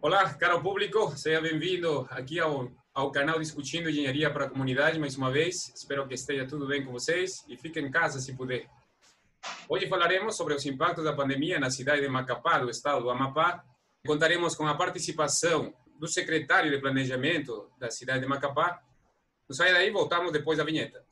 Olá, caro público, seja bem-vindo aqui ao canal Discutindo Engenharia para a Comunidade, mais uma vez. Espero que esteja tudo bem com vocês e fiquem em casa se puder. Hoje falaremos sobre os impactos da pandemia na cidade de Macapá, do estado do Amapá. Contaremos com a participação do secretário de Planejamento da cidade de Macapá. Não saia daí, voltamos depois da vinheta.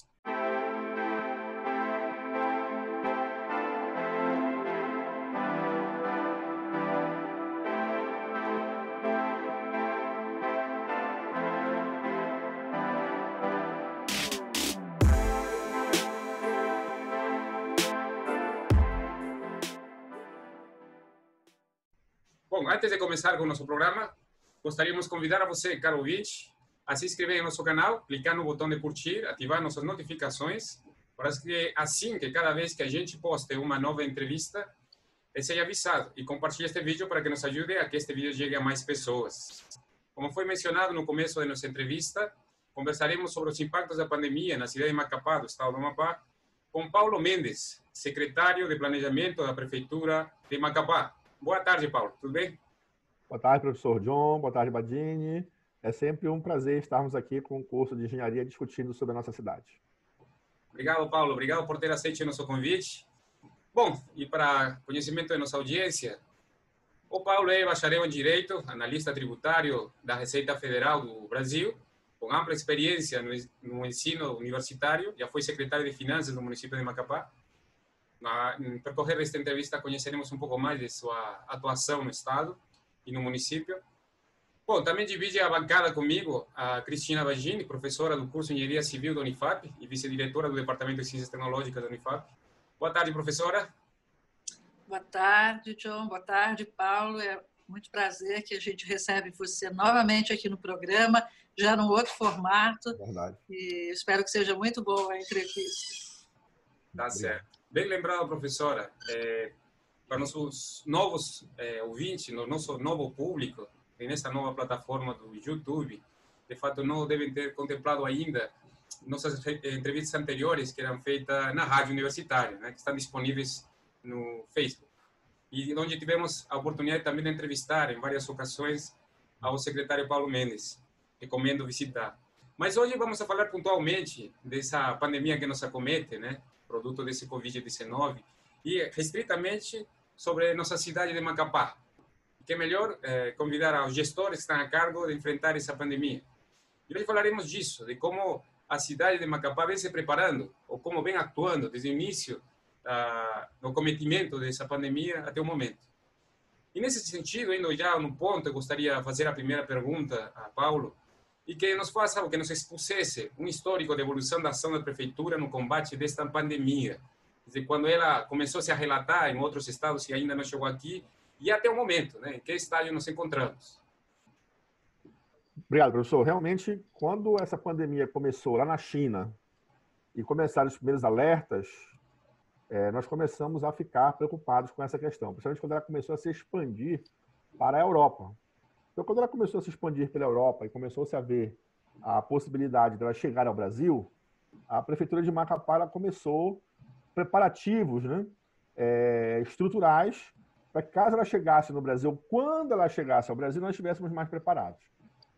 Bom, antes de começar com o nosso programa, gostaríamos de convidar a você, caro ouvinte, a se inscrever em nosso canal, clicar no botão de curtir, ativar nossas notificações, para que assim que cada vez que a gente poste uma nova entrevista, seja avisado. E compartilhe este vídeo para que nos ajude a que este vídeo chegue a mais pessoas. Como foi mencionado no começo da nossa entrevista, conversaremos sobre os impactos da pandemia na cidade de Macapá, do estado do Amapá, com Paulo Mendes, secretário de Planejamento da Prefeitura de Macapá. Boa tarde, Paulo. Tudo bem? Boa tarde, professor John. Boa tarde, Badini. É sempre um prazer estarmos aqui com o curso de engenharia discutindo sobre a nossa cidade. Obrigado, Paulo. Obrigado por ter aceito o nosso convite. Bom, e para conhecimento da nossa audiência, o Paulo é bacharel em Direito, analista tributário da Receita Federal do Brasil, com ampla experiência no ensino universitário, já foi secretário de Finanças do município de Macapá. No percorrer desta entrevista, conheceremos um pouco mais de sua atuação no Estado e no município. Bom, também divide a bancada comigo a Cristina Bagini, professora do curso de Engenharia Civil da Unifap e vice-diretora do Departamento de Ciências Tecnológicas da Unifap. Boa tarde, professora. Boa tarde, John. Boa tarde, Paulo. É muito prazer que a gente recebe você novamente aqui no programa, já num outro formato. Verdade. E espero que seja muito boa a entrevista. Tá certo. Bem lembrado, professora. Para nossos novos ouvintes, no nosso novo público, nessa nova plataforma do YouTube, de fato não devem ter contemplado ainda nossas entrevistas anteriores que eram feitas na rádio universitária, né, que estão disponíveis no Facebook. E onde tivemos a oportunidade também de entrevistar em várias ocasiões ao secretário Paulo Mendes. Recomendo visitar. Mas hoje vamos a falar pontualmente dessa pandemia que nos acomete, né, produto desse Covid-19, e restritamente sobre nossa cidade de Macapá. Que é melhor convidar os gestores que estão a cargo de enfrentar essa pandemia. E hoje falaremos disso, de como a cidade de Macapá vem se preparando, ou como vem atuando desde o início no cometimento dessa pandemia até o momento. E nesse sentido, indo já no ponto, eu gostaria de fazer a primeira pergunta a Paulo, e que nos faça, que nos expusesse um histórico de evolução da ação da prefeitura no combate desta pandemia, desde quando ela começou -se a relatar em outros estados que ainda não chegou aqui, e até o momento, né, em que estágio nos encontramos. Obrigado, professor. Realmente, quando essa pandemia começou lá na China e começaram os primeiros alertas, nós começamos a ficar preocupados com essa questão, principalmente quando ela começou a se expandir para a Europa. Então, quando ela começou a se expandir pela Europa e começou-se a ver a possibilidade dela chegar ao Brasil, a Prefeitura de Macapá ela começou preparativos, né, estruturais, para que caso ela chegasse no Brasil, quando ela chegasse ao Brasil, nós estivéssemos mais preparados.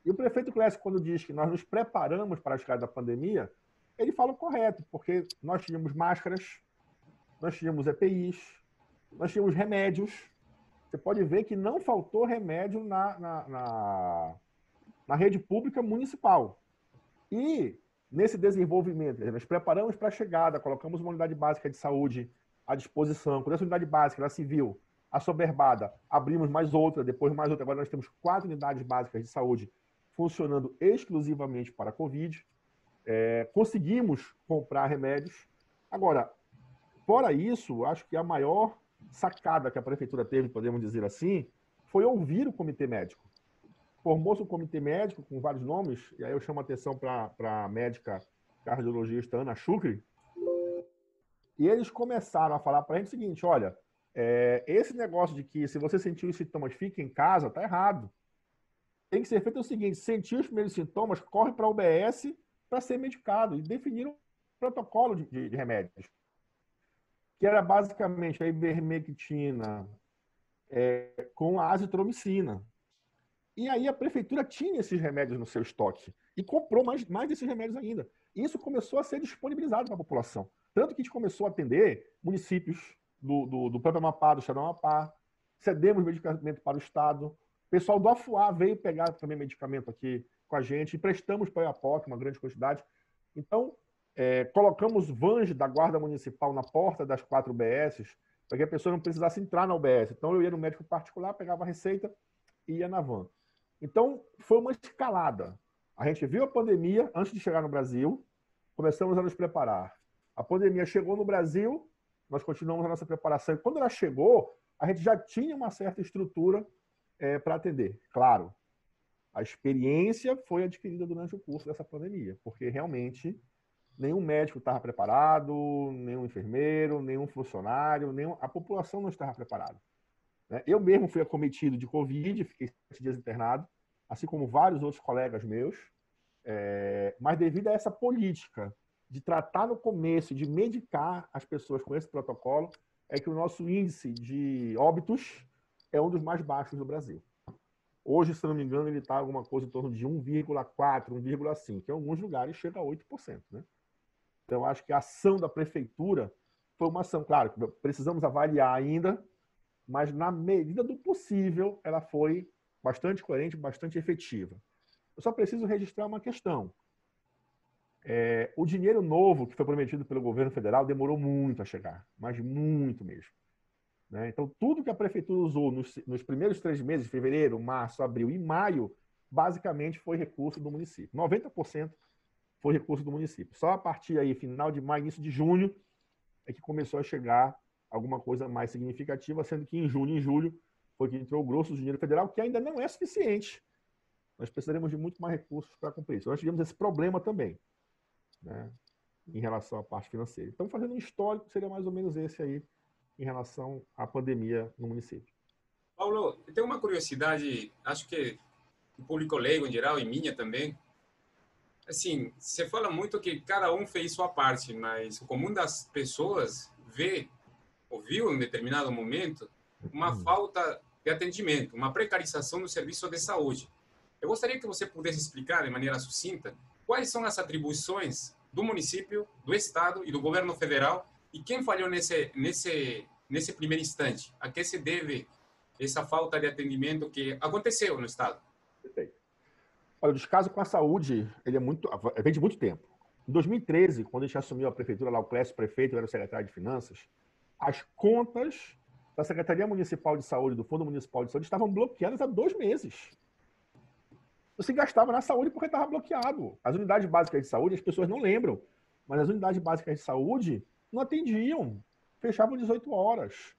E o prefeito Clécio, quando diz que nós nos preparamos para a chegada da pandemia, ele fala o correto, porque nós tínhamos máscaras, nós tínhamos EPIs, nós tínhamos remédios. Você pode ver que não faltou remédio na rede pública municipal. E, nesse desenvolvimento, nós preparamos para a chegada, colocamos uma unidade básica de saúde à disposição. Quando essa unidade básica ela se viu assoberbada, abrimos mais outra, depois mais outra. Agora nós temos 4 unidades básicas de saúde funcionando exclusivamente para a Covid. Conseguimos comprar remédios. Agora, fora isso, acho que a maior sacada que a prefeitura teve, podemos dizer assim, foi ouvir o comitê médico. Formou-se um comitê médico com vários nomes, e aí eu chamo a atenção para a médica cardiologista Ana Chucri, e eles começaram a falar para a gente o seguinte: olha, esse negócio de que se você sentir os sintomas, fique em casa, está errado. Tem que ser feito o seguinte: sentir os primeiros sintomas, corre para a UBS para ser medicado. E definiram um protocolo de remédios, que era basicamente a ivermectina com a azitromicina. E aí a prefeitura tinha esses remédios no seu estoque e comprou mais desses remédios ainda. E isso começou a ser disponibilizado para a população. Tanto que a gente começou a atender municípios do próprio Amapá, do estado do Amapá, cedemos medicamento para o estado. O pessoal do Afuá veio pegar também medicamento aqui com a gente, emprestamos para o Iapoc uma grande quantidade. Então, colocamos vans da Guarda Municipal na porta das 4 UBSs, para que a pessoa não precisasse entrar na UBS. Então, eu ia no médico particular, pegava a receita e ia na van. Então, foi uma escalada. A gente viu a pandemia antes de chegar no Brasil, começamos a nos preparar. A pandemia chegou no Brasil, nós continuamos a nossa preparação. E quando ela chegou, a gente já tinha uma certa estrutura para atender. Claro, a experiência foi adquirida durante o curso dessa pandemia, porque realmente nenhum médico estava preparado, nenhum enfermeiro, nenhum funcionário, a população não estava preparada. Eu mesmo fui acometido de Covid, fiquei 7 dias internado, assim como vários outros colegas meus, mas devido a essa política de tratar no começo, de medicar as pessoas com esse protocolo, é que o nosso índice de óbitos é um dos mais baixos do Brasil. Hoje, se não me engano, ele está alguma coisa em torno de 1,4, 1,5, que em alguns lugares chega a 8%. Né? Então, acho que a ação da prefeitura foi uma ação, claro, precisamos avaliar ainda, mas na medida do possível, ela foi bastante coerente, bastante efetiva. Eu só preciso registrar uma questão. O dinheiro novo que foi prometido pelo governo federal demorou muito a chegar, mas muito mesmo. Né? Então, tudo que a prefeitura usou nos primeiros 3 meses, fevereiro, março, abril e maio, basicamente foi recurso do município. 90% foi recurso do município. Só a partir aí, final de maio, início de junho, é que começou a chegar alguma coisa mais significativa, sendo que em junho e julho foi que entrou o grosso do dinheiro federal, que ainda não é suficiente. Nós precisaremos de muito mais recursos para cumprir isso. Nós tivemos esse problema também, né, em relação à parte financeira. Então, fazendo um histórico, seria mais ou menos esse aí, em relação à pandemia no município. Paulo, eu tenho uma curiosidade, acho que o público leigo em geral, e minha também. Assim, você fala muito que cada um fez sua parte, mas o comum das pessoas ouviu em determinado momento uma falta de atendimento, uma precarização do serviço de saúde. Eu gostaria que você pudesse explicar de maneira sucinta quais são as atribuições do município, do estado e do governo federal e quem falhou nesse primeiro instante. A que se deve essa falta de atendimento que aconteceu no estado? Perfeito. Olha, o descaso com a saúde, vem de muito tempo. Em 2013, quando a gente assumiu a prefeitura, lá o Clécio, prefeito, eu era o secretário de Finanças, as contas da Secretaria Municipal de Saúde, do Fundo Municipal de Saúde, estavam bloqueadas há 2 meses. Você gastava na saúde porque estava bloqueado. As unidades básicas de saúde, as pessoas não lembram, mas as unidades básicas de saúde não atendiam, fechavam 18 horas.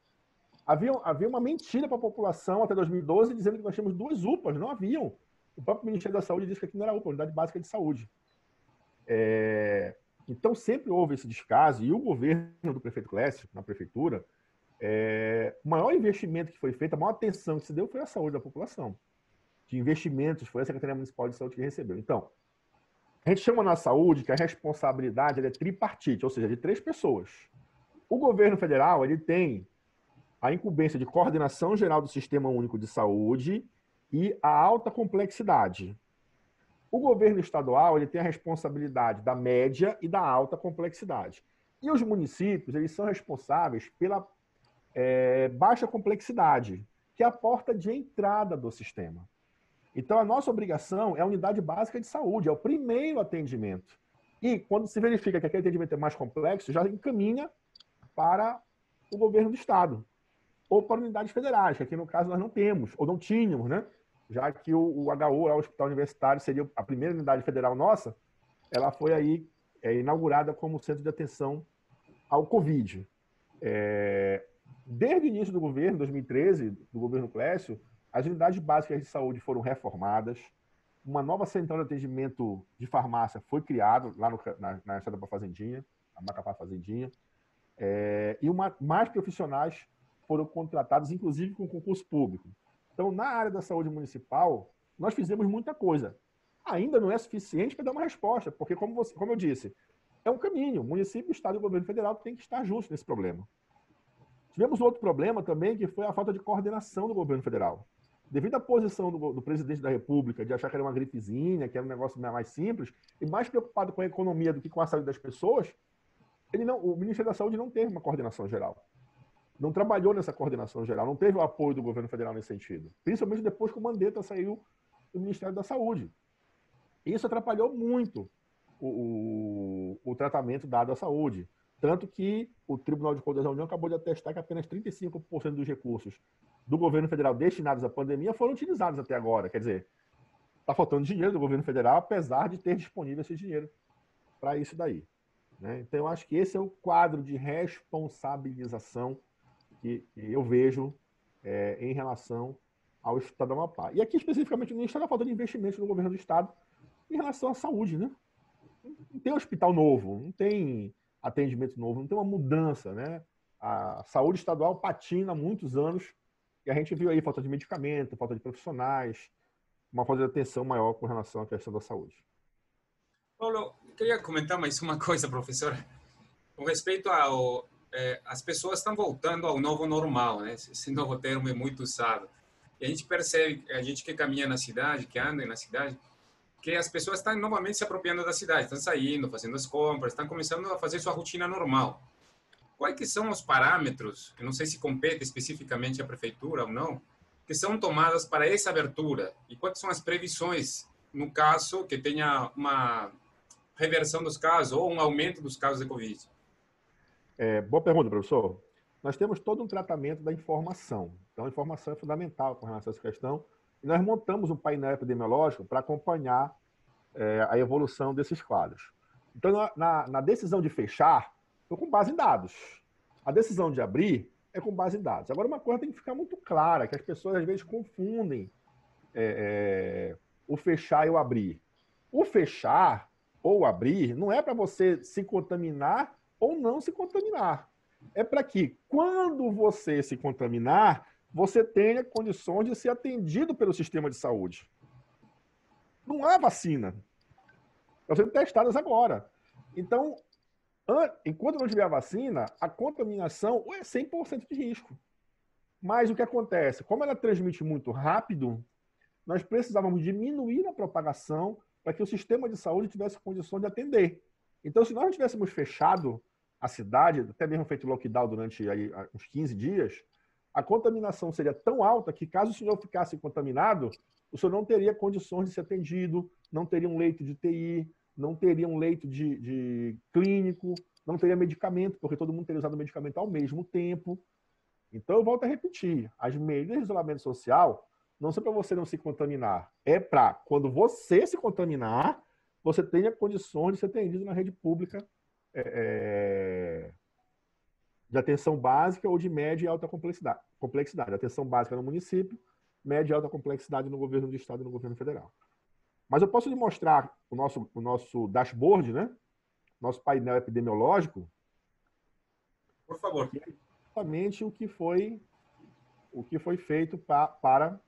Havia uma mentira para a população até 2012, dizendo que nós tínhamos 2 UPAs, não haviam. O próprio Ministério da Saúde disse que aqui não era UPA, Unidade Básica de Saúde. Então, sempre houve esse descaso, e o governo do prefeito Clécio, na prefeitura, o maior investimento que foi feito, a maior atenção que se deu foi a saúde da população. De investimentos, foi a Secretaria Municipal de Saúde que recebeu. Então, a gente chama na saúde que a responsabilidade é tripartite, ou seja, de 3 pessoas. O governo federal ele tem a incumbência de coordenação geral do Sistema Único de Saúde e a alta complexidade. O governo estadual ele tem a responsabilidade da média e da alta complexidade. E os municípios eles são responsáveis pela baixa complexidade, que é a porta de entrada do sistema. Então, a nossa obrigação é a unidade básica de saúde, é o primeiro atendimento. E, quando se verifica que aquele atendimento é mais complexo, já encaminha para o governo do estado, ou para unidades federais, que aqui no caso nós não temos, ou não tínhamos, né? Já que o HU, o Hospital Universitário, seria a primeira unidade federal nossa, ela foi aí inaugurada como centro de atenção ao Covid. Desde o início do governo, 2013, do governo Clécio, as unidades básicas de saúde foram reformadas, uma nova central de atendimento de farmácia foi criada lá na Estrada para Fazendinha, a Macapá Fazendinha, e mais profissionais foram contratados, inclusive com concurso público. Então, na área da saúde municipal, nós fizemos muita coisa. Ainda não é suficiente para dar uma resposta, porque, como eu disse, é um caminho. O município, o estado e o governo federal têm que estar juntos nesse problema. Tivemos outro problema também, que foi a falta de coordenação do governo federal. devido à posição do presidente da República de achar que era uma gripezinha, que era um negócio mais simples, e mais preocupado com a economia do que com a saúde das pessoas, o Ministério da Saúde não teve uma coordenação geral. Não trabalhou nessa coordenação geral, não teve o apoio do governo federal nesse sentido. Principalmente depois que o Mandetta saiu do Ministério da Saúde. Isso atrapalhou muito o tratamento dado à saúde. Tanto que o Tribunal de Contas da União acabou de atestar que apenas 35% dos recursos do governo federal destinados à pandemia foram utilizados até agora. Quer dizer, está faltando dinheiro do governo federal, apesar de ter disponível esse dinheiro para isso daí. Né? Então, eu acho que esse é o quadro de responsabilização que eu vejo em relação ao Estado do Amapá. E aqui, especificamente, no Estado, está faltando investimento no governo do Estado em relação à saúde. Né? Não tem hospital novo, não tem atendimento novo, não tem uma mudança. Né? A saúde estadual patina há muitos anos e a gente viu aí falta de medicamento, falta de profissionais, uma falta de atenção maior com relação à questão da saúde. Paulo, queria comentar mais uma coisa, professor, com respeito ao... as pessoas estão voltando ao novo normal, né? Esse novo termo é muito usado. E a gente percebe, a gente que caminha na cidade, que anda na cidade, que as pessoas estão novamente se apropriando da cidade, estão saindo, fazendo as compras, estão começando a fazer sua rotina normal. Quais que são os parâmetros, eu não sei se compete especificamente à prefeitura ou não, que são tomadas para essa abertura? E quais são as previsões, no caso, que tenha uma reversão dos casos ou um aumento dos casos de Covid? Boa pergunta, professor. Nós temos todo um tratamento da informação. Então, a informação é fundamental com relação a essa questão. E nós montamos um painel epidemiológico para acompanhar a evolução desses quadros. Então, na decisão de fechar, foi com base em dados. A decisão de abrir é com base em dados. Agora, uma coisa tem que ficar muito clara, que as pessoas, às vezes, confundem o fechar e o abrir. O fechar ou abrir não é para você se contaminar ou não se contaminar. É para que, quando você se contaminar, você tenha condições de ser atendido pelo sistema de saúde. Não há vacina. Estão sendo testadas agora. Então, enquanto não tiver a vacina, a contaminação é 100% de risco. Mas o que acontece? Como ela transmite muito rápido, nós precisávamos diminuir a propagação para que o sistema de saúde tivesse condições de atender. Então, se nós não tivéssemos fechado a cidade, até mesmo feito lockdown durante aí, uns 15 dias, a contaminação seria tão alta que, caso o senhor ficasse contaminado, o senhor não teria condições de ser atendido, não teria um leito de TI, não teria um leito de clínico, não teria medicamento, porque todo mundo teria usado o medicamento ao mesmo tempo. Então, eu volto a repetir, as medidas de isolamento social não são para você não se contaminar, é para, quando você se contaminar, você tenha condições de ser atendido na rede pública de atenção básica ou de média e alta complexidade. Atenção básica no município, média e alta complexidade no governo do estado e no governo federal. Mas eu posso lhe mostrar o nosso dashboard, né? Nosso painel epidemiológico. Por favor. Que é exatamente o que foi feito para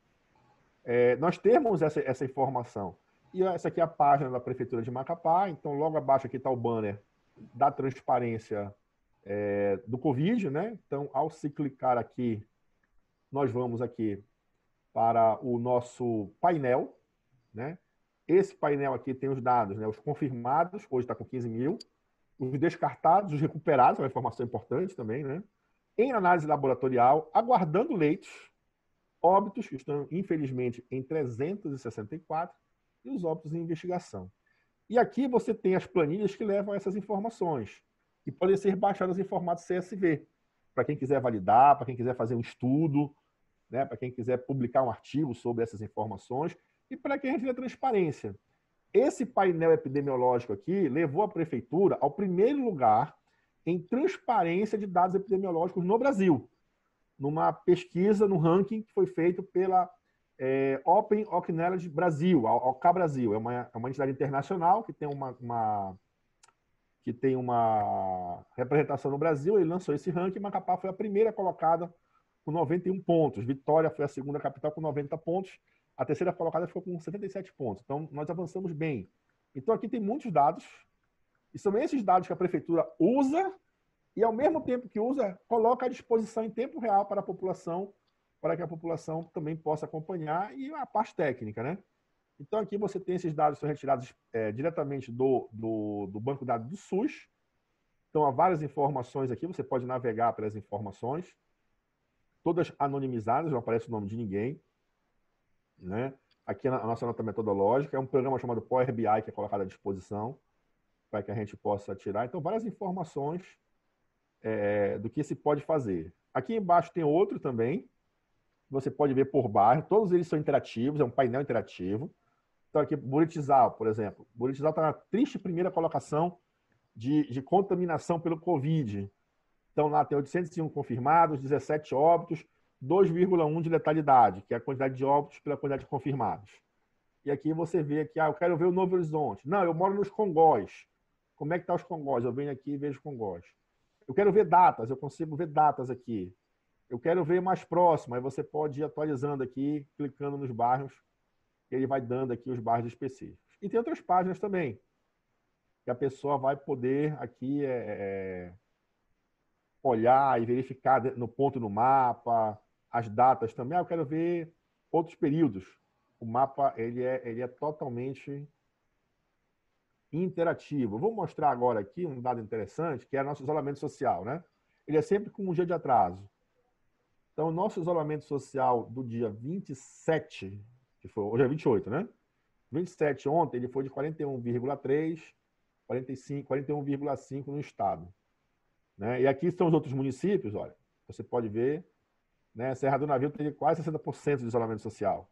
nós termos essa informação. E essa aqui é a página da Prefeitura de Macapá. Então, logo abaixo aqui está o banner da transparência do Covid, né? Então, ao se clicar aqui, nós vamos aqui para o nosso painel, né? Esse painel aqui tem os dados, né? Os confirmados, hoje está com 15 mil, os descartados, os recuperados, é uma informação importante também, né? Em análise laboratorial, aguardando leitos, óbitos, que estão, infelizmente, em 364, e os óbitos em investigação. E aqui você tem as planilhas que levam a essas informações, que podem ser baixadas em formato CSV, para quem quiser validar, para quem quiser fazer um estudo, né, para quem quiser publicar um artigo sobre essas informações, e para quem quer transparência. Esse painel epidemiológico aqui levou a prefeitura ao primeiro lugar em transparência de dados epidemiológicos no Brasil, numa pesquisa, no ranking que foi feito pela Open Knowledge Brasil, a OK Brasil. É uma entidade internacional que tem uma representação no Brasil. Ele lançou esse ranking e Macapá foi a primeira colocada com 91 pontos. Vitória foi a segunda capital com 90 pontos. A terceira colocada ficou com 77 pontos. Então, nós avançamos bem. Então, aqui tem muitos dados. E são esses dados que a prefeitura usa e, ao mesmo tempo que usa, coloca à disposição em tempo real para a população para que a população também possa acompanhar, e a parte técnica, né? Então, aqui você tem esses dados que são retirados diretamente do banco de dados do SUS. Então, há várias informações aqui, você pode navegar pelas informações, todas anonimizadas, não aparece o nome de ninguém, né? Aqui a nossa nota metodológica, é um programa chamado Power BI que é colocado à disposição para que a gente possa tirar. Então, várias informações do que se pode fazer. Aqui embaixo tem outro também, você pode ver por bairro, todos eles são interativos, é um painel interativo. Então, aqui, Buritizal, por exemplo. Buritizal está na triste primeira colocação de contaminação pelo Covid. Então, lá tem 801 confirmados, 17 óbitos, 2,1 de letalidade, que é a quantidade de óbitos pela quantidade de confirmados. E aqui você vê que, eu quero ver o Novo Horizonte. Não, eu moro nos Congós. Como é que estão os Congós? Eu venho aqui e vejo Congós. Eu quero ver datas, eu consigo ver datas aqui. Eu quero ver mais próximo, aí você pode ir atualizando aqui, clicando nos bairros, e ele vai dando aqui os bairros específicos. E tem outras páginas também, que a pessoa vai poder aqui olhar e verificar no ponto no mapa, as datas também. Eu quero ver outros períodos. O mapa ele é totalmente interativo. Eu vou mostrar agora aqui um dado interessante, que é o nosso isolamento social, né? Ele é sempre com um dia de atraso. Então, o nosso isolamento social do dia 27, que foi, hoje é 28, né? 27 ontem, ele foi de 41,3, 41,5 no estado. Né? E aqui estão os outros municípios, olha, você pode ver, né? Serra do Navio tem quase 60% de isolamento social.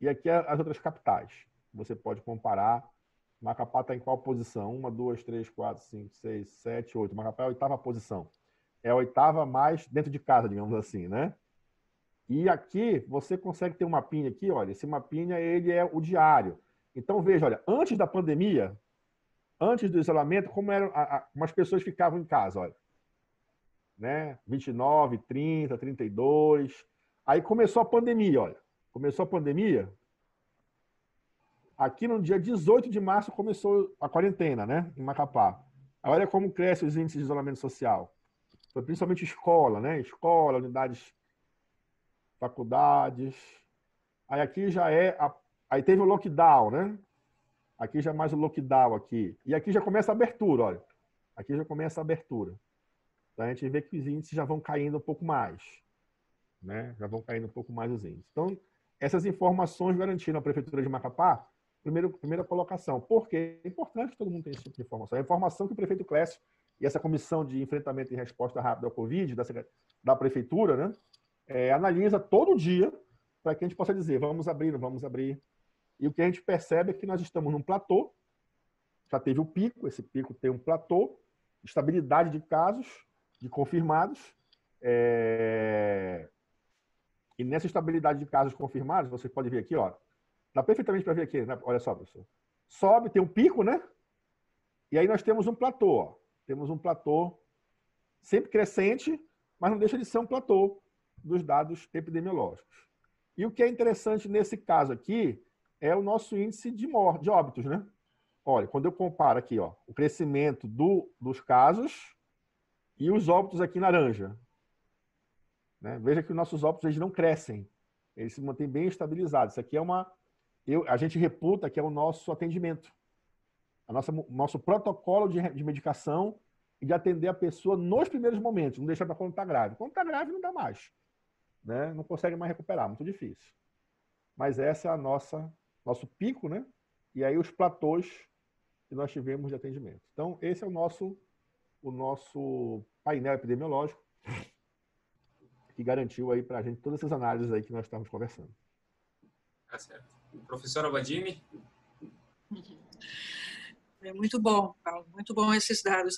E aqui as outras capitais. Você pode comparar. Macapá está em qual posição? 1, 2, 3, 4, 5, 6, 7, 8. Macapá é a 8ª posição. É a 8ª mais dentro de casa, digamos assim, né? E aqui você consegue ter um mapinha aqui, olha, esse mapinha ele é o diário. Então veja, olha, antes da pandemia, antes do isolamento, como eram as pessoas ficavam em casa, olha. Né? 29, 30, 32. Aí começou a pandemia, olha. Começou a pandemia. Aqui no dia 18 de março começou a quarentena, né? Em Macapá. Olha como cresce os índices de isolamento social. Foi principalmente escola, né? Escola, unidades, faculdades. Aí aqui já aí teve o lockdown, né? Aqui já é mais o lockdown aqui. E aqui já começa a abertura, olha. Aqui já começa a abertura. Então a gente vê que os índices já vão caindo um pouco mais. Né? Já vão caindo um pouco mais os índices. Então, essas informações garantiram à Prefeitura de Macapá primeira colocação. Porque é importante que todo mundo tenha esse tipo de informação. A informação que o prefeito Clécio e essa comissão de enfrentamento e resposta rápida ao Covid da Prefeitura, né, analisa todo dia para que a gente possa dizer, vamos abrir, não vamos abrir. E o que a gente percebe é que nós estamos num platô, já teve o pico, esse pico tem um platô, estabilidade de casos, de confirmados, e nessa estabilidade de casos confirmados, você pode ver aqui, ó, dá perfeitamente para ver aqui, né? Olha só, professor. Sobe, tem um pico, né? E aí nós temos um platô, ó. Temos um platô sempre crescente, mas não deixa de ser um platô dos dados epidemiológicos. E o que é interessante nesse caso aqui é o nosso índice de óbitos, né? Olha, quando eu comparo aqui, ó, o crescimento dos casos e os óbitos aqui em laranja. Né? Veja que os nossos óbitos eles não crescem, eles se mantêm bem estabilizados. Isso aqui é a gente reputa que é o nosso atendimento, nosso protocolo de medicação e de atender a pessoa nos primeiros momentos, não deixar para quando está grave. Quando está grave não dá mais, né? Não consegue mais recuperar, muito difícil. Mas essa é a nosso pico, né? E aí os platôs que nós tivemos de atendimento. Então esse é o nosso painel epidemiológico que garantiu aí para a gente todas essas análises aí que nós estamos conversando. Tá certo. Professora Vadini? É muito bom, Paulo, muito bom esses dados.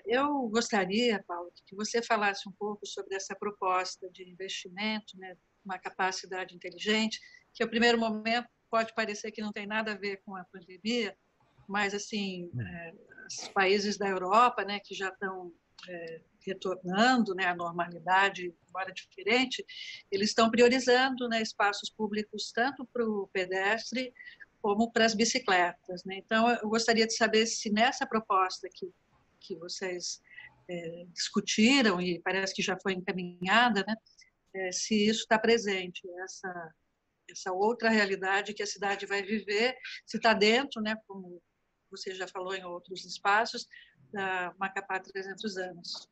Eu gostaria, Paulo, que você falasse um pouco sobre essa proposta de investimento, né, uma capacidade inteligente, que ao primeiro momento pode parecer que não tem nada a ver com a pandemia, mas assim, os países da Europa, né, que já estão retornando, né, à normalidade, embora diferente, eles estão priorizando, né, espaços públicos tanto para o pedestre como para as bicicletas. Né? Então, eu gostaria de saber se nessa proposta que vocês discutiram, e parece que já foi encaminhada, né, se isso está presente, essa outra realidade que a cidade vai viver, se está dentro, né, como você já falou em outros espaços, da Macapá 300 anos.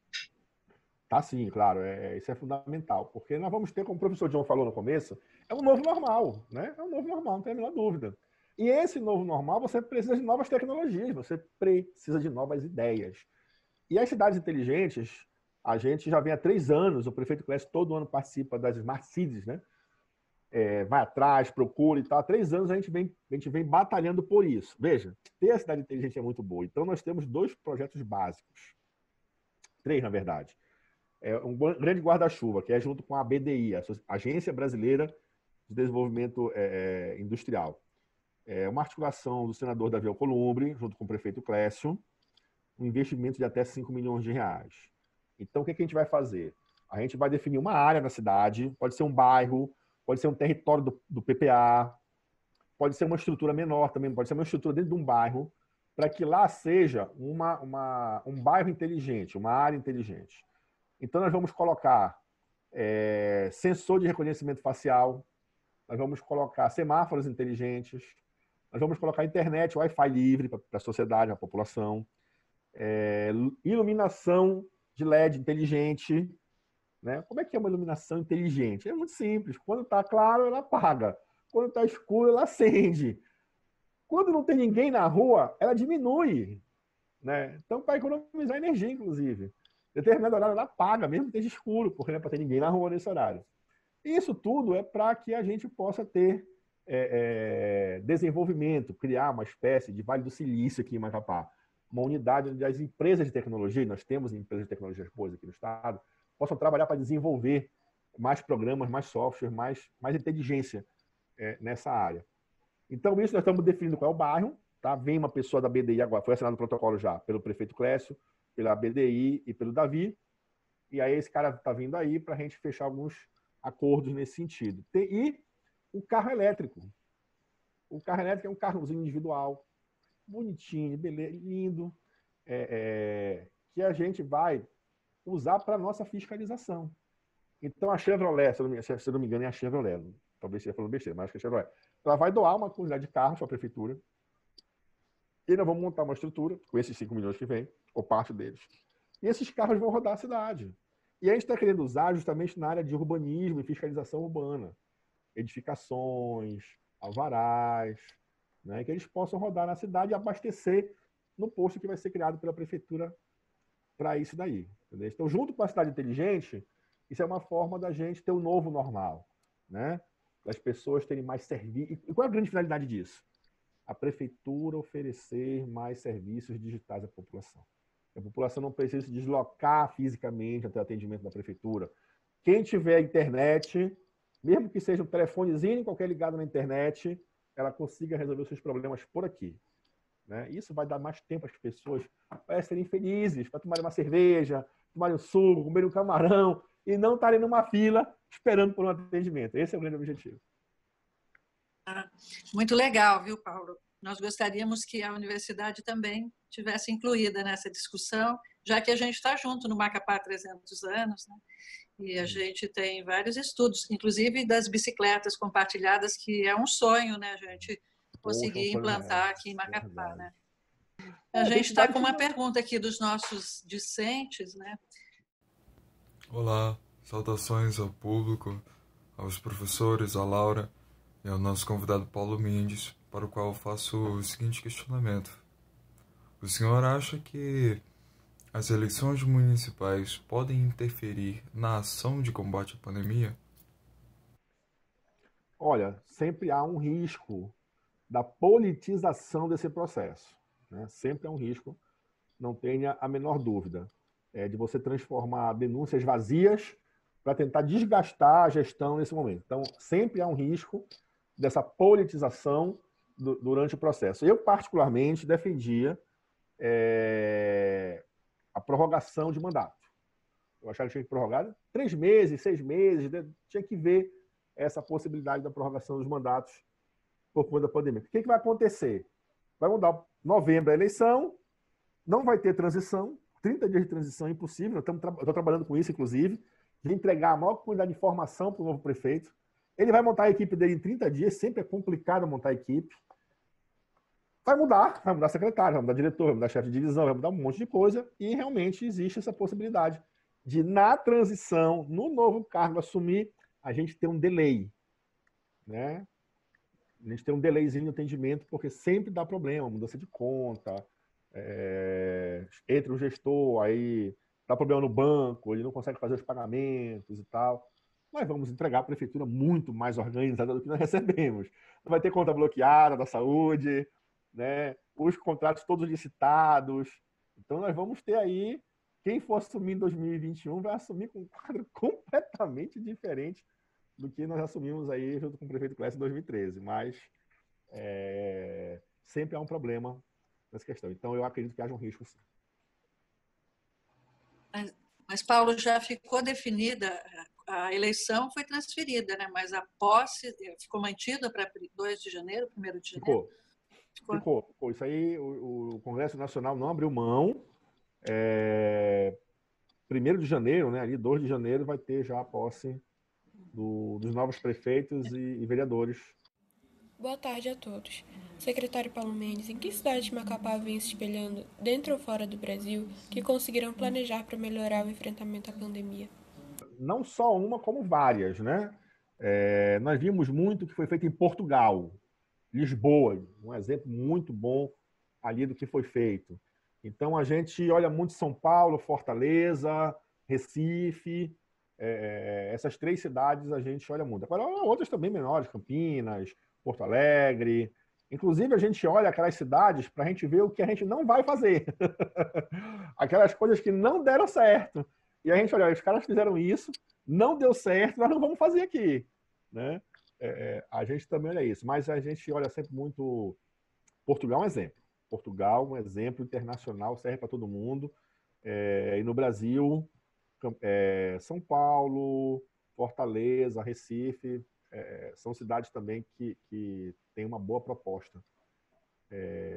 Tá sim, claro, isso é fundamental, porque nós vamos ter, como o professor John falou no começo, é um novo normal, né? É um novo normal, não tem a menor dúvida. E esse novo normal, você precisa de novas tecnologias, você precisa de novas ideias. E as cidades inteligentes, a gente já vem há 3 anos, o prefeito Clécio todo ano participa das Smart Cities, né? Vai atrás, procura e tal. Há 3 anos a gente vem batalhando por isso. Veja, ter a cidade inteligente é muito boa. Então, nós temos 2 projetos básicos. 3, na verdade. Um grande guarda-chuva, que é junto com a BDI, a Agência Brasileira de Desenvolvimento Industrial. Uma articulação do senador Davi Alcolumbre, junto com o prefeito Clécio, um investimento de até 5 milhões de reais. Então, o que a gente vai fazer? A gente vai definir uma área na cidade, pode ser um bairro, pode ser um território do PPA, pode ser uma estrutura menor também, pode ser uma estrutura dentro de um bairro, para que lá seja um bairro inteligente, uma área inteligente. Então, nós vamos colocar sensor de reconhecimento facial, nós vamos colocar semáforos inteligentes, nós vamos colocar internet, Wi-Fi livre para a sociedade, para a população, iluminação de LED inteligente. Né? Como é que é uma iluminação inteligente? É muito simples. Quando está claro, ela apaga. Quando está escuro, ela acende. Quando não tem ninguém na rua, ela diminui. Né? Então, para economizar energia, inclusive. Determinado horário, ela apaga, mesmo que esteja escuro, porque não é para ter ninguém na rua nesse horário. E isso tudo é para que a gente possa ter desenvolvimento, criar uma espécie de Vale do Silício aqui em Macapá. Uma unidade onde as empresas de tecnologia, nós temos empresas de tecnologia boas aqui no estado, possam trabalhar para desenvolver mais programas, mais software, mais inteligência nessa área. Então, isso nós estamos definindo qual é o bairro. Tá? Vem uma pessoa da BDI agora, foi assinado o protocolo já pelo prefeito Clécio, pela BDI e pelo Davi. E aí esse cara está vindo aí para a gente fechar alguns acordos nesse sentido. E o carro elétrico. O carro elétrico é um carrozinho individual, bonitinho, beleza, lindo, que a gente vai usar para a nossa fiscalização. Então, a Chevrolet, se eu não me engano, é a Chevrolet, talvez esteja falando besteira, mas acho que é a Chevrolet, ela vai doar uma quantidade de carros para a prefeitura e nós vamos montar uma estrutura com esses 5 milhões que vem, ou parte deles. E esses carros vão rodar a cidade. E a gente está querendo usar justamente na área de urbanismo e fiscalização urbana. Edificações, alvarás, né, que eles possam rodar na cidade e abastecer no posto que vai ser criado pela prefeitura para isso daí. Entendeu? Então, junto com a cidade inteligente, isso é uma forma da gente ter um novo normal, né? Das pessoas terem mais serviços. E qual é a grande finalidade disso? A prefeitura oferecer mais serviços digitais à população. A população não precisa se deslocar fisicamente até o atendimento da prefeitura. Quem tiver internet, mesmo que seja um telefonezinho qualquer ligado na internet, ela consiga resolver os seus problemas por aqui. Né? Isso vai dar mais tempo às pessoas para serem felizes, para tomarem uma cerveja, tomarem um suco, comerem um camarão e não estarem numa fila esperando por um atendimento. Esse é o grande objetivo. Muito legal, viu, Paulo? Nós gostaríamos que a universidade também tivesse incluída nessa discussão, já que a gente está junto no Macapá 300 anos, né? E a gente tem vários estudos, inclusive das bicicletas compartilhadas, que é um sonho, né, a gente conseguir implantar aqui em Macapá, né? A gente está com uma pergunta aqui dos nossos discentes, né? Olá, saudações ao público, aos professores, à Laura e ao nosso convidado Paulo Mendes, para o qual eu faço o seguinte questionamento. O senhor acha que as eleições municipais podem interferir na ação de combate à pandemia? Olha, sempre há um risco da politização desse processo. Né? Sempre há um risco, não tenha a menor dúvida, de você transformar denúncias vazias para tentar desgastar a gestão nesse momento. Então, sempre há um risco dessa politização durante o processo. Eu, particularmente, defendia a prorrogação de mandato. Eu achava que tinha que prorrogar 3 meses, 6 meses, tinha que ver essa possibilidade da prorrogação dos mandatos por conta da pandemia. O que vai acontecer? Vai mudar novembro a eleição, não vai ter transição, 30 dias de transição é impossível, eu estou trabalhando com isso, inclusive, de entregar a maior quantidade de informação para o novo prefeito. Ele vai montar a equipe dele em 30 dias, sempre é complicado montar a equipe. Vai mudar secretário, vai mudar diretor, vai mudar chefe de divisão, vai mudar um monte de coisa, e realmente existe essa possibilidade de, na transição, no novo cargo assumir, a gente ter um delay, né? A gente tem um delayzinho no atendimento, porque sempre dá problema, mudança de conta, entra o gestor, aí dá problema no banco, ele não consegue fazer os pagamentos e tal. Nós vamos entregar a prefeitura muito mais organizada do que nós recebemos. Não vai ter conta bloqueada da saúde, né? Os contratos todos licitados. Então, nós vamos ter aí, quem for assumir em 2021 vai assumir com um quadro completamente diferente do que nós assumimos aí junto com o prefeito Clécio em 2013. Mas sempre há um problema nessa questão. Então, eu acredito que haja um risco, sim. Mas, Paulo, já ficou definida, a eleição foi transferida, né? Mas a posse ficou mantida para 2 de janeiro, 1º de janeiro? Ficou. Isso aí, o Congresso Nacional não abriu mão. 1º de janeiro, né? Ali 2 de janeiro vai ter já a posse dos novos prefeitos e vereadores. Boa tarde a todos. Secretário Paulo Mendes, em que cidade de Macapá vem se espelhando, dentro ou fora do Brasil, que conseguiram planejar para melhorar o enfrentamento à pandemia? Não só uma, como várias, né? Nós vimos muito que foi feito em Portugal, Lisboa, um exemplo muito bom ali do que foi feito. Então, a gente olha muito São Paulo, Fortaleza, Recife, essas 3 cidades a gente olha muito. Agora, outras também menores, Campinas, Porto Alegre. Inclusive, a gente olha aquelas cidades para a gente ver o que a gente não vai fazer. Aquelas coisas que não deram certo. E a gente olha, os caras fizeram isso, não deu certo, nós não vamos fazer aqui, né? A gente também olha isso, mas a gente olha sempre muito... Portugal é um exemplo. Portugal, um exemplo internacional, serve para todo mundo. E no Brasil, São Paulo, Fortaleza, Recife, são cidades também que têm uma boa proposta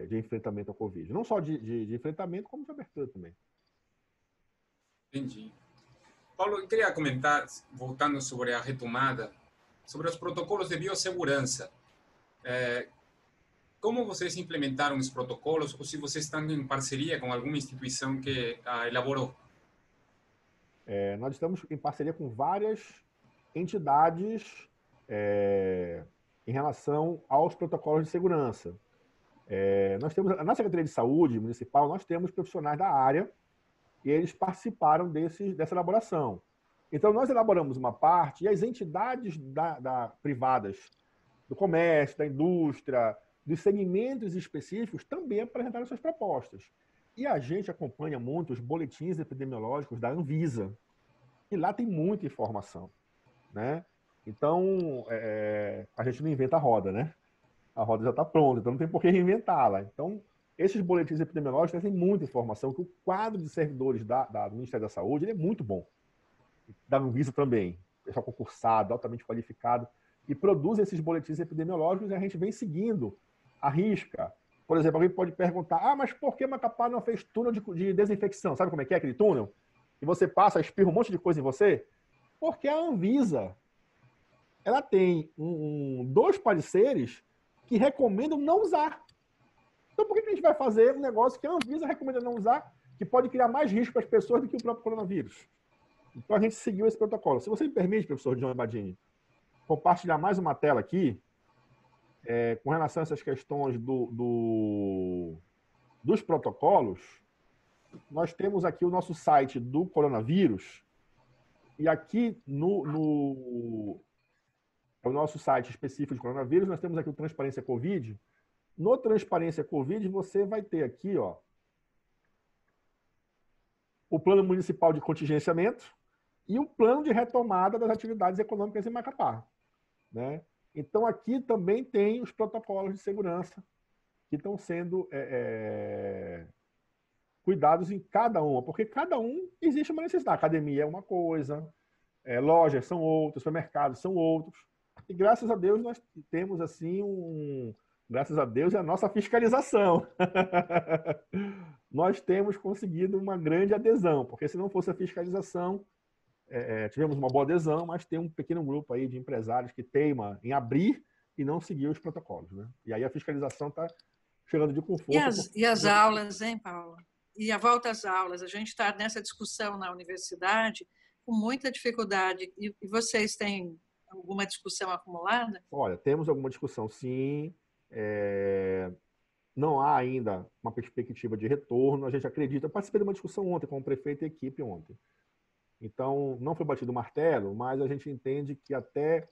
de enfrentamento ao Covid. Não só de enfrentamento, como de abertura também. Entendi. Paulo, eu queria comentar, voltando sobre a retomada, sobre os protocolos de biossegurança. Como vocês implementaram os protocolos, ou se vocês estão em parceria com alguma instituição que elaborou? Nós estamos em parceria com várias entidades em relação aos protocolos de segurança. Nós temos, na Secretaria de Saúde Municipal, nós temos profissionais da área e eles participaram dessa elaboração. Então, nós elaboramos uma parte e as entidades privadas, do comércio, da indústria, dos segmentos específicos, também apresentaram suas propostas. E a gente acompanha muito os boletins epidemiológicos da Anvisa. E lá tem muita informação, né? Então, a gente não inventa a roda, né? A roda já está pronta, então não tem por que reinventá-la. Então, esses boletins epidemiológicos têm muita informação, que o quadro de servidores do Ministério da Saúde ele é muito bom. Da Anvisa também, pessoal concursado, altamente qualificado, e produz esses boletins epidemiológicos e a gente vem seguindo à risca. Por exemplo, alguém pode perguntar, mas por que Macapá não fez túnel de desinfecção? Sabe como é que é aquele túnel? E você passa, espirra um monte de coisa em você? Porque a Anvisa, ela tem 2 pareceres que recomendam não usar. Então, por que a gente vai fazer um negócio que a Anvisa recomenda não usar, que pode criar mais risco para as pessoas do que o próprio coronavírus? Então, a gente seguiu esse protocolo. Se você me permite, professor John Badini, compartilhar mais uma tela aqui, com relação a essas questões dos protocolos, nós temos aqui o nosso site do coronavírus, e aqui no nosso site específico de coronavírus, nós temos aqui o Transparência Covid. No Transparência Covid, você vai ter aqui, ó, o Plano Municipal de Contingenciamento e o Plano de Retomada das Atividades Econômicas em Macapá, né? Então, aqui também tem os protocolos de segurança que estão sendo cuidados em cada uma, porque cada um existe uma necessidade. Academia é uma coisa, lojas são outras, supermercados são outros. E, graças a Deus, nós temos, assim, graças a Deus, é a nossa fiscalização. Nós temos conseguido uma grande adesão, porque se não fosse a fiscalização, tivemos uma boa adesão, mas tem um pequeno grupo aí de empresários que teima em abrir e não seguir os protocolos, né? E aí a fiscalização está chegando de com força. E as aulas, hein, Paulo? E a volta às aulas. A gente está nessa discussão na universidade com muita dificuldade. E vocês têm alguma discussão acumulada? Olha, temos alguma discussão, sim. Não há ainda uma perspectiva de retorno. A gente acredita. Eu participei de uma discussão ontem com o prefeito e a equipe ontem. Então, não foi batido o martelo, mas a gente entende que até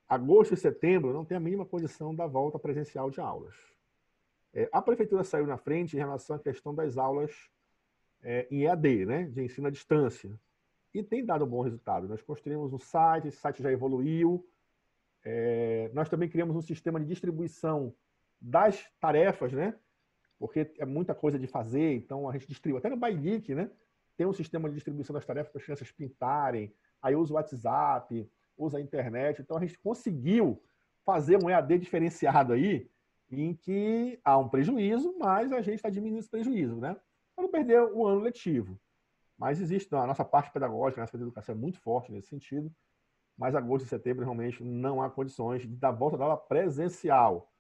agosto e setembro não tem a mínima condição da volta presencial de aulas. A prefeitura saiu na frente em relação à questão das aulas em EAD, né, de ensino à distância, e tem dado um bom resultado. Nós construímos um site, esse site já evoluiu. Nós também criamos um sistema de distribuição das tarefas, né, porque é muita coisa de fazer, então a gente distribui. Até no Bailic, né, tem um sistema de distribuição das tarefas para as crianças pintarem, aí usa o WhatsApp, usa a internet. Então a gente conseguiu fazer um EAD diferenciado aí, em que há um prejuízo, mas a gente está diminuindo esse prejuízo, né? Para não perder o ano letivo. Mas existe, a nossa parte pedagógica, a nossa educação é muito forte nesse sentido, mas agosto e setembro realmente não há condições de dar volta da aula presencial.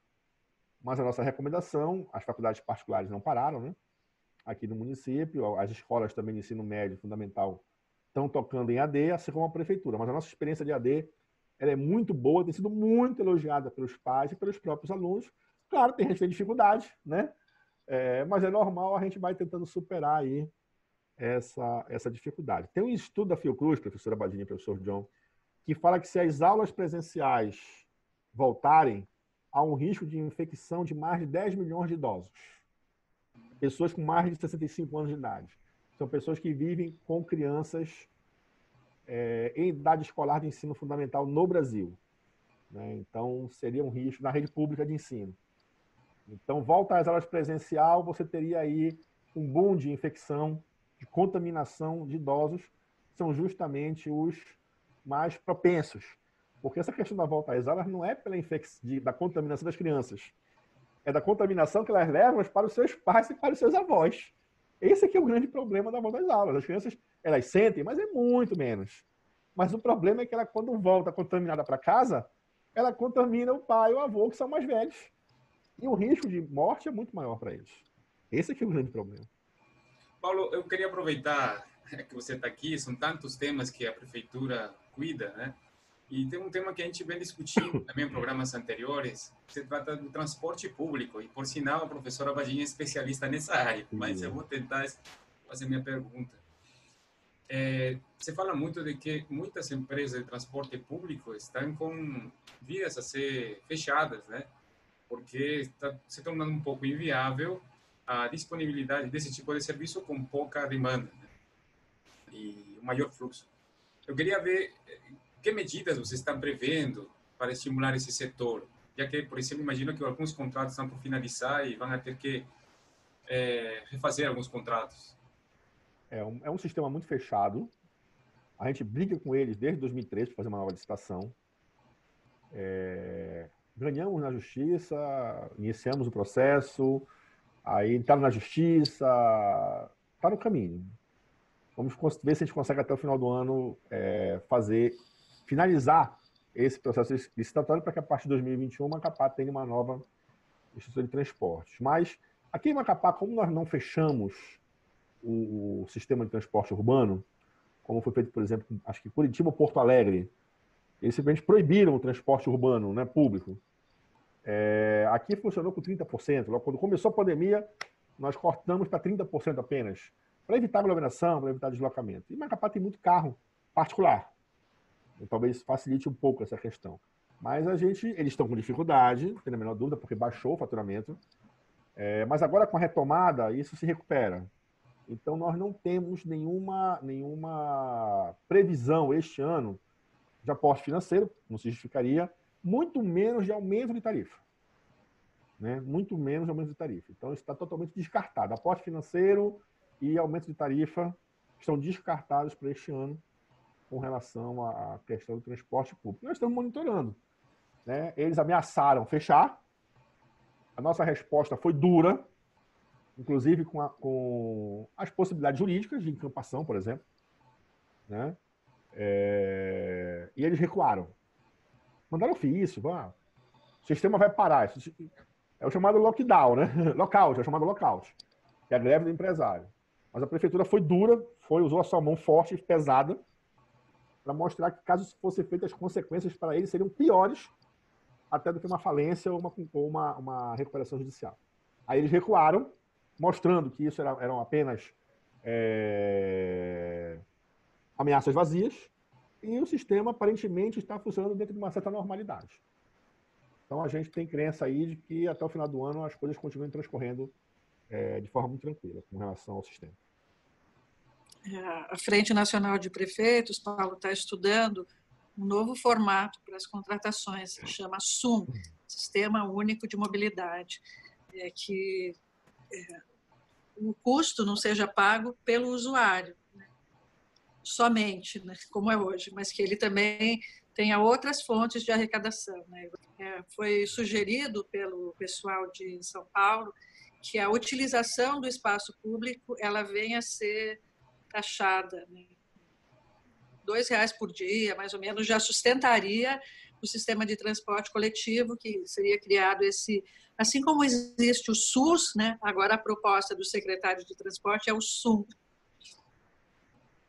Mas a nossa recomendação, as faculdades particulares não pararam, né? Aqui no município, as escolas também de ensino médio fundamental estão tocando em AD, assim como a prefeitura. Mas a nossa experiência de AD ela é muito boa, tem sido muito elogiada pelos pais e pelos próprios alunos. Claro, tem gente que tem dificuldade, né? Mas é normal, a gente vai tentando superar aí essa dificuldade. Tem um estudo da Fiocruz, professora Badini e professor John, que fala que se as aulas presenciais voltarem, há um risco de infecção de mais de 10 milhões de idosos. Pessoas com mais de 65 anos de idade. São pessoas que vivem com crianças em idade escolar de ensino fundamental no Brasil, né? Então, seria um risco na rede pública de ensino. Então, volta às aulas presencial, você teria aí um boom de infecção, de contaminação de idosos, que são justamente os mais propensos. Porque essa questão da volta às aulas não é pela da contaminação das crianças, é da contaminação que elas levam para os seus pais e para os seus avós. Esse aqui é o grande problema da volta às aulas. As crianças, elas sentem, mas é muito menos. Mas o problema é que ela, quando volta contaminada para casa, ela contamina o pai e o avô, que são mais velhos. E o risco de morte é muito maior para eles. Esse aqui é o grande problema. Paulo, eu queria aproveitar que você está aqui, são tantos temas que a prefeitura cuida, né? E tem um tema que a gente vem discutindo também em programas anteriores, que se trata do transporte público. E, por sinal, a professora Badini é especialista nessa área, mas eu vou tentar fazer minha pergunta. Você fala muito de que muitas empresas de transporte público estão com vias a ser fechadas, né? Porque está se tornando um pouco inviável a disponibilidade desse tipo de serviço com pouca demanda, né? E um maior fluxo. Eu queria ver que medidas vocês estão prevendo para estimular esse setor, já que, por exemplo, imagino que alguns contratos estão por finalizar e vão ter que refazer alguns contratos. É um sistema muito fechado. A gente briga com eles desde 2013 para fazer uma nova licitação. Ganhamos na justiça, iniciamos o processo, aí entraram na justiça, está no caminho. Vamos ver se a gente consegue até o final do ano finalizar esse processo licitatório para que a partir de 2021 a Macapá tenha uma nova estrutura de transportes. Mas aqui em Macapá, como nós não fechamos o sistema de transporte urbano, como foi feito, por exemplo, acho que Curitiba ou Porto Alegre, eles simplesmente proibiram o transporte urbano, né, público. Aqui funcionou com 30%. Logo quando começou a pandemia, nós cortamos para 30% apenas, para evitar aglomeração, para evitar deslocamento. E Macapá tem muito carro particular. E talvez facilite um pouco essa questão. Mas eles estão com dificuldade, não tem a menor dúvida, porque baixou o faturamento. Mas agora, com a retomada, isso se recupera. Então, nós não temos nenhuma previsão este ano de aporte financeiro, não se justificaria, muito menos de aumento de tarifa. Né? Muito menos de aumento de tarifa. Então, isso está totalmente descartado. Aporte financeiro e aumento de tarifa estão descartados para este ano com relação à questão do transporte público. Nós estamos monitorando. Né? Eles ameaçaram fechar. A nossa resposta foi dura, inclusive com as possibilidades jurídicas de encampação, por exemplo. Né? E eles recuaram. Mandaram ofício, o sistema vai parar. É o chamado lockdown, né? Lockout, é o chamado lockout, que é a greve do empresário. Mas a prefeitura foi dura, usou a sua mão forte e pesada para mostrar que, caso fosse feita, as consequências para eles seriam piores até do que uma falência ou uma recuperação judicial. Aí eles recuaram, mostrando que isso eram apenas ameaças vazias, e o sistema aparentemente está funcionando dentro de uma certa normalidade. Então a gente tem crença aí de que até o final do ano as coisas continuem transcorrendo de forma muito tranquila com relação ao sistema. A Frente Nacional de Prefeitos, Paulo, está estudando um novo formato para as contratações, se chama SUM, Sistema Único de Mobilidade, que o custo não seja pago pelo usuário, né, somente, né, como é hoje, mas que ele também tenha outras fontes de arrecadação, né. Foi sugerido pelo pessoal de São Paulo que a utilização do espaço público ela venha a ser taxada, né, R$2 por dia, mais ou menos, já sustentaria o sistema de transporte coletivo, que seria criado assim como existe o SUS, né, agora a proposta do secretário de transporte é o SUM.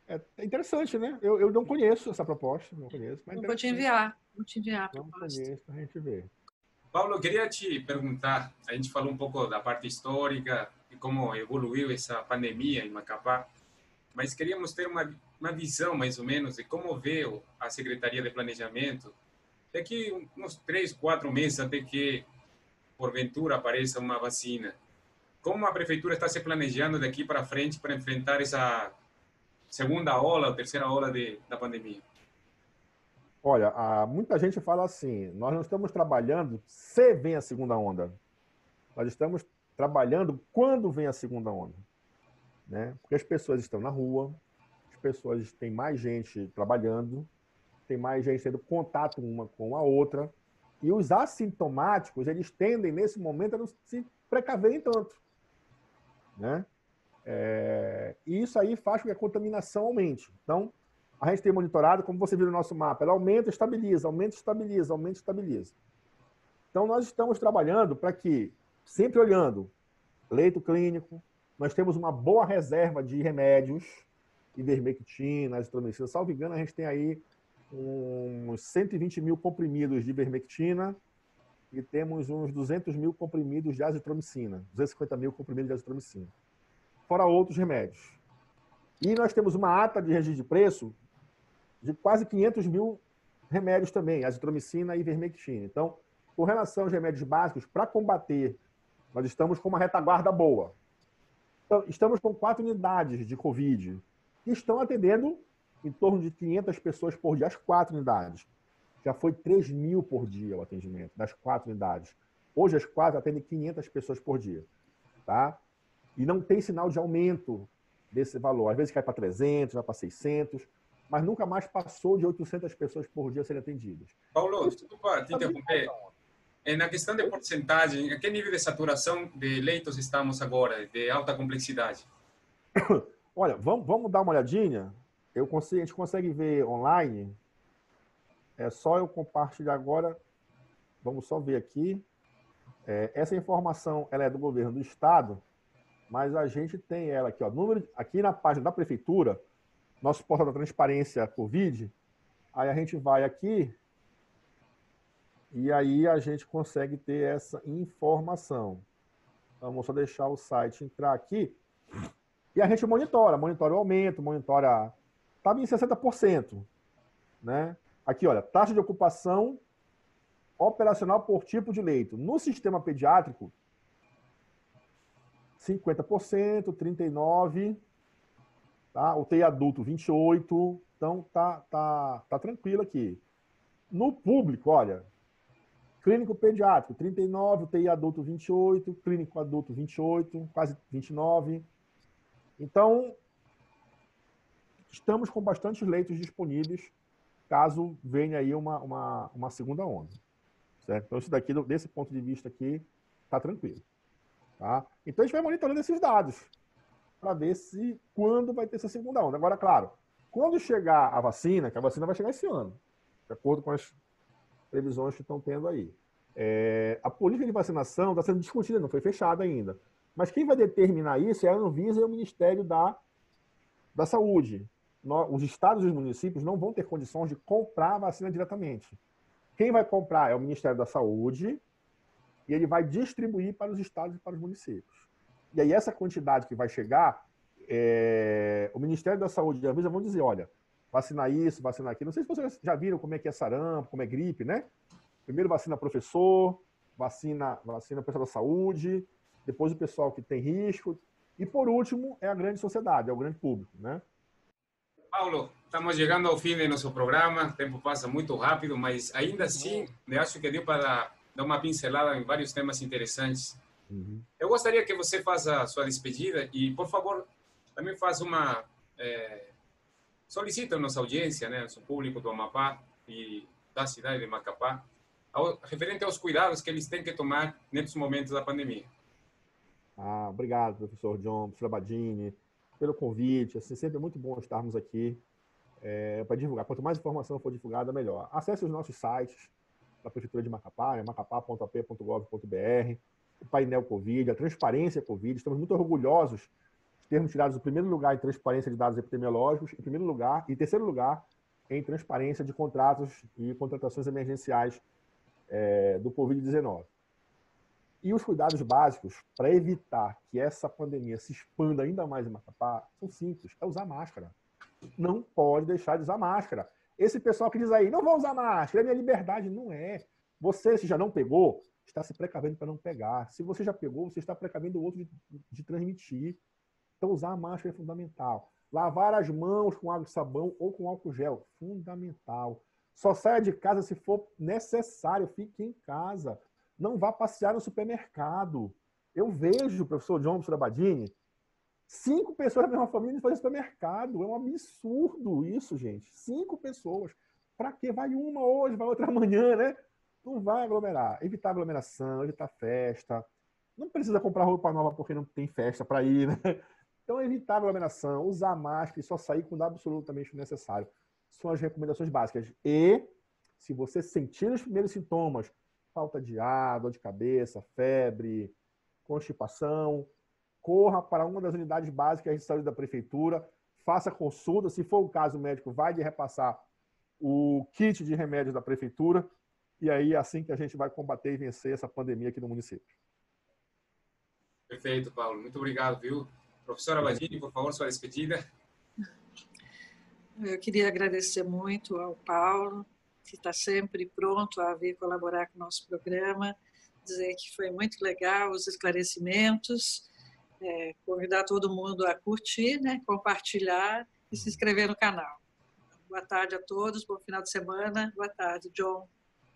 É interessante, né? Eu não conheço essa proposta, não conheço. Mas vou te enviar a proposta. Não conheço, a gente vê. Paulo, eu queria te perguntar, a gente falou um pouco da parte histórica e como evoluiu essa pandemia em Macapá, mas queríamos ter uma visão, mais ou menos, de como vê a Secretaria de Planejamento daqui uns 3, 4 meses até que, porventura, apareça uma vacina. Como a Prefeitura está se planejando daqui para frente para enfrentar essa segunda ola, ou terceira ola da pandemia? Olha, muita gente fala assim, nós não estamos trabalhando se vem a segunda onda. Nós estamos trabalhando quando vem a segunda onda. Né? Porque as pessoas estão na rua, as pessoas têm mais gente trabalhando, tem mais gente tendo contato uma com a outra, e os assintomáticos, eles tendem, nesse momento, a não se precaverem tanto. Né? E isso aí faz com que a contaminação aumente. Então, a gente tem monitorado, como você viu no nosso mapa, ela aumenta, estabiliza, aumenta, estabiliza, aumenta, estabiliza. Então, nós estamos trabalhando para que, sempre olhando leito clínico, nós temos uma boa reserva de remédios, ivermectina, azitromicina. Salvo engano, a gente tem aí uns 120 mil comprimidos de ivermectina e temos uns 200 mil comprimidos de azitromicina, 250 mil comprimidos de azitromicina, fora outros remédios. E nós temos uma ata de registro de preço de quase 500 mil remédios também, azitromicina e ivermectina. Então, com relação aos remédios básicos, para combater, nós estamos com uma retaguarda boa. Então, estamos com 4 unidades de Covid, que estão atendendo em torno de 500 pessoas por dia, as 4 unidades. Já foi 3 mil por dia o atendimento, das 4 unidades. Hoje, as 4 atendem 500 pessoas por dia. Tá? E não tem sinal de aumento desse valor. Às vezes cai para 300, vai para 600, mas nunca mais passou de 800 pessoas por dia serem atendidas. Paulo, desculpa te interromper. Na questão de porcentagem, a que nível de saturação de leitos estamos agora, de alta complexidade? Olha, vamos dar uma olhadinha. A gente consegue ver online. É só eu compartilhar agora. Vamos só ver aqui. Essa informação ela é do governo do estado, mas a gente tem ela aqui, ó, aqui na página da prefeitura, nosso portal da transparência Covid. Aí a gente vai aqui e aí a gente consegue ter essa informação. Então, vamos só deixar o site entrar aqui. E a gente monitora o aumento, monitora... Estava em 60%. Né? Aqui, olha, taxa de ocupação operacional por tipo de leito. No sistema pediátrico, 50%, 39%, tá? UTI adulto, 28%. Então, tá tranquilo aqui. No público, olha, clínico pediátrico, 39%, UTI adulto, 28%, clínico adulto, 28%, quase 29%. Então, estamos com bastantes leitos disponíveis caso venha aí uma segunda onda. Certo? Então, isso daqui, desse ponto de vista aqui, está tranquilo. Tá? Então, a gente vai monitorando esses dados para ver quando vai ter essa segunda onda. Agora, claro, Quando chegar a vacina, que a vacina vai chegar esse ano, de acordo com as previsões que estão tendo aí. A política de vacinação está sendo discutida, não foi fechada ainda. Mas quem vai determinar isso é a Anvisa e o Ministério da Saúde. Os estados e os municípios não vão ter condições de comprar a vacina diretamente. Quem vai comprar é o Ministério da Saúde e ele vai distribuir para os estados e para os municípios. E aí essa quantidade que vai chegar, o Ministério da Saúde e a Anvisa vão dizer, olha, vacinar isso, vacinar aquilo. Não sei se vocês já viram como é que é sarampo, como é gripe, né? Primeiro vacina professor, vacina o pessoal da saúde, depois o pessoal que tem risco, e por último é a grande sociedade, é o grande público, né? Paulo, estamos chegando ao fim do nosso programa, o tempo passa muito rápido, mas ainda assim, eu acho que deu para dar uma pincelada em vários temas interessantes. Uhum. Eu gostaria que você faça a sua despedida e, por favor, também faça uma... solicita a nossa audiência, né, nosso público do Amapá e da cidade de Macapá, referente aos cuidados que eles têm que tomar nesses momentos da pandemia. Obrigado, professor John, professor Badini, pelo convite. Assim, sempre é muito bom estarmos aqui para divulgar. Quanto mais informação for divulgada, melhor. Acesse os nossos sites da Prefeitura de Macapá, né, macapá.ap.gov.br, o painel Covid, a transparência Covid. Estamos muito orgulhosos de termos tirado o primeiro lugar em transparência de dados epidemiológicos, em primeiro lugar, e terceiro lugar em transparência de contratos e contratações emergenciais do Covid-19. E os cuidados básicos para evitar que essa pandemia se expanda ainda mais em Macapá são simples, é usar máscara. Não pode deixar de usar máscara. Esse pessoal que diz aí, não vou usar máscara, é minha liberdade. Não é. Você, se já não pegou, está se precavendo para não pegar. Se você já pegou, você está precavendo o outro de transmitir. Então, usar a máscara é fundamental. Lavar as mãos com água e sabão ou com álcool gel, fundamental. Só saia de casa se for necessário, fique em casa. Não vá passear no supermercado. Eu vejo, professor John, professor Badini, 5 pessoas da mesma família fazem supermercado. É um absurdo isso, gente. 5 pessoas. Para quê? Vai uma hoje, vai outra amanhã, né? Não vai aglomerar. Evitar aglomeração, evitar festa. Não precisa comprar roupa nova porque não tem festa para ir, né? Então, evitar aglomeração, usar máscara e só sair quando absolutamente necessário. São as recomendações básicas. E, se você sentir os primeiros sintomas, falta de ar, dor de cabeça, febre, constipação, corra para uma das unidades básicas de saúde da prefeitura, faça consulta, se for o caso, o médico vai lhe repassar o kit de remédios da prefeitura, e aí é assim que a gente vai combater e vencer essa pandemia aqui no município. Perfeito, Paulo. Muito obrigado, viu? Professora Badini, por favor, sua despedida. Eu queria agradecer muito ao Paulo, que está sempre pronto a vir colaborar com o nosso programa, dizer que foi muito legal os esclarecimentos, convidar todo mundo a curtir, né, compartilhar e se inscrever no canal. Boa tarde a todos, bom final de semana. Boa tarde, John.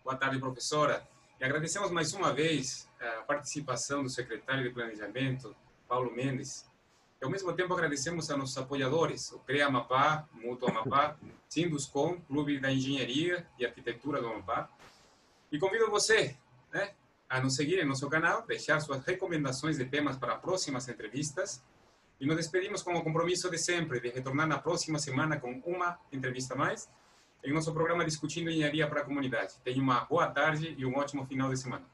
Boa tarde, professora. E agradecemos mais uma vez a participação do secretário de Planejamento, Paulo Mendes. E, ao mesmo tempo, agradecemos a nossos apoiadores, o CREA Amapá, Mútuo Amapá, Sinduscom, Clube da Engenharia e Arquitetura do Amapá. E convido você, né, a nos seguir em nosso canal, deixar suas recomendações de temas para próximas entrevistas. E nos despedimos com o compromisso de sempre, de retornar na próxima semana com uma entrevista mais, em nosso programa Discutindo Engenharia para a Comunidade. Tenha uma boa tarde e um ótimo final de semana.